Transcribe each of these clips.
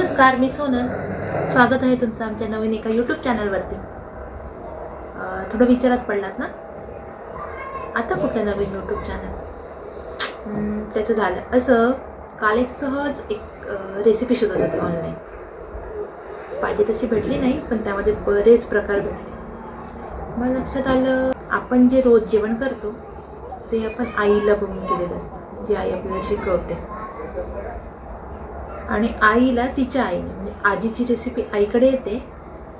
नमस्कार, मी सोनल. स्वागत आहे तुमचं आमच्या नवीन एका यूट्यूब चॅनलवरती. थोडं विचारात पडलात ना, आता कुठलं नवीन यूट्यूब चॅनल? त्याचं झालं असं, काल एक सहज एक रेसिपी शोधत होते ऑनलाईन. पाहिजे तशी भेटली नाही, पण त्यामध्ये बरेच प्रकार भेटले. मला लक्षात आलं, आपण जे रोज जेवण करतो ते आपण आईला बघून केलेलं असतं, जे आई आपल्याला शिकवते. आणि आईला तिच्या आईने म्हणजे आजीची रेसिपी आईकडे येते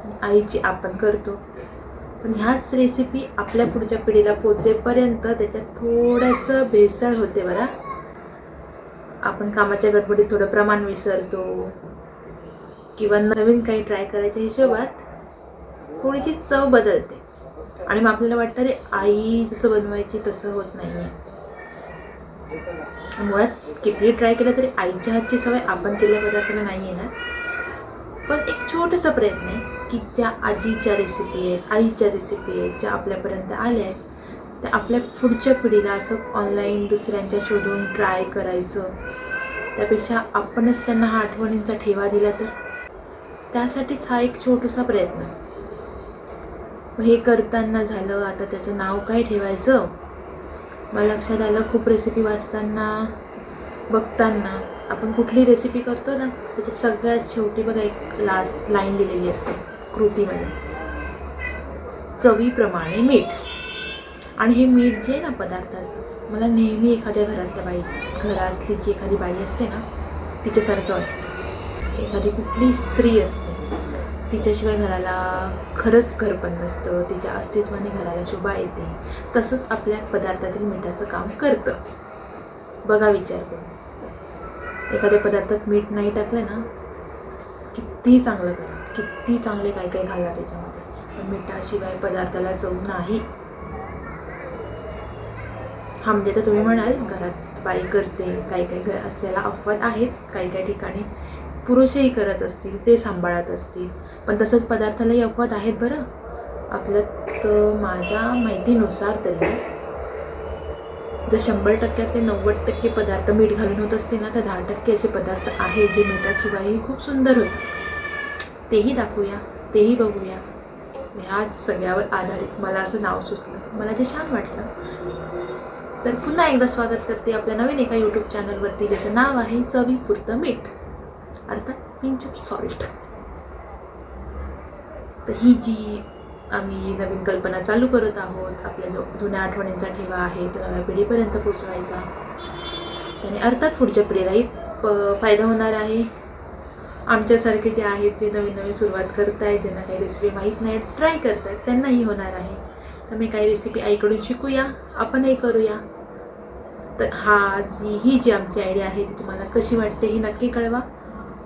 आणि आईची आपण करतो. पण ह्याच रेसिपी आपल्या पुढच्या पिढीला पोचेपर्यंत त्याच्यात थोडंसं भेसळ होते बरं. आपण कामाच्या गडबडीत थोडं प्रमाण विसरतो किंवा नवीन काही ट्राय करायच्या हिशोबात थोडीशी चव बदलते आणि मग आपल्याला वाटतं रे आई जसं बनवायची तसं होत नाही आहे. मुळात कितीही ट्राय केलं तरी आईच्या हातची सवय आपण केलेल्या पदार्थाला नाही आहे ना. पण एक छोटासा प्रयत्न आहे की ज्या आजीच्या रेसिपी आहेत, आईच्या रेसिपी आहेत, ज्या आपल्यापर्यंत आल्या आहेत त्या आपल्या पुढच्या पिढीला असं ऑनलाईन दुसऱ्यांच्या शोधून ट्राय करायचं, त्यापेक्षा आपणच त्यांना हा आठवणींचा ठेवा दिला तर. त्यासाठीच हा एक छोटासा प्रयत्न. हे करताना झालं, आता त्याचं नाव काय ठेवायचं मला लक्षात आलं. खूप रेसिपी वाचताना बघताना आपण कुठली रेसिपी करतो ना, त्याच्या सगळ्यात शेवटी बघा एक लास्ट लाईन लिहिलेली असते कृतीमध्ये, चवीप्रमाणे मीठ. आणि हे मीठ जे ना पदार्थाचं, मला नेहमी एखाद्या घरातली जी एखादी बाई असते ना तिच्यासारखं वाटतं. एखादी कुठली स्त्री असते, तिच्याशिवाय घराला खरंच घर पण नसतं, तिच्या अस्तित्वाने घराला शोभा येते. तसंच आपल्या पदार्थातील मिठाचं काम करतं. बघा विचार करून, एखाद्या पदार्थात मीठ नाही टाकलं ना, किती चांगलं करा, किती चांगले काय काय घाला त्याच्यामध्ये, पण मिठाशिवाय पदार्थाला चव नाही. हा म्हणजे तर तुम्ही म्हणाल घरात बाई करते, काही काही घर असल्याला अपवाद आहेत, काही काही ठिकाणी पुरुषही करत असतील, ते सांभाळत असतील, पण तसंच पदार्थालाही अपवाद आहेत बरं. आपल्यात माझ्या माहितीनुसार तरी जर 100%तले 90% पदार्थ मीठ घालून होत असतील ना, तर 10% असे पदार्थ आहेत जे मिठाशिवायही खूप सुंदर होतात. तेही दाखवूया, तेही बघूया. ह्याच सगळ्यावर आधारित मला असं नाव सुचलं, मला जे छान वाटलं. तर पुन्हा एकदा स्वागत करते आपल्या नवीन एका यूट्यूब चॅनलवरती, ज्याचं नाव आहे चवीपुरतं मीठ, अर्थात पिंच ऑफ सॉल्ट. तर ही जी आम्ही नवीन कल्पना चालू करत आहोत, आपल्या जो जुन्या आठवणींचा ठेवा आहे तो नव्या पिढीपर्यंत पोचवायचा, त्याने अर्थात पुढच्या पिढीलाही फायदा होणार आहे. आमच्यासारखे जे आहेत, जे नवीन नवीन सुरुवात करत आहेत, ज्यांना काही रेसिपी माहीत नाही, ट्राय करत आहेत, त्यांनाही होणार आहे. तर मी काही रेसिपी आईकडून शिकूया, आपणही करूया. तर ही जी आमची आयडिया आहे ती तुम्हाला कशी वाटते हे नक्की कळवा.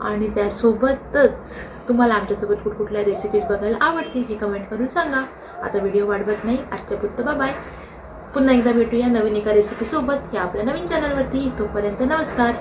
आणि त्यासोबतच तुम्हाला आमच्यासोबत कुठकुठल्या रेसिपीज बघायला आवडतील हे कमेंट करून सांगा. आता व्हिडिओ वाढवत नाही, आजच्या पुरतं बाय. पुन्हा एकदा भेटूया नवीन एका रेसिपीसोबत या आपल्या नवीन चॅनलवरती. तोपर्यंत नमस्कार.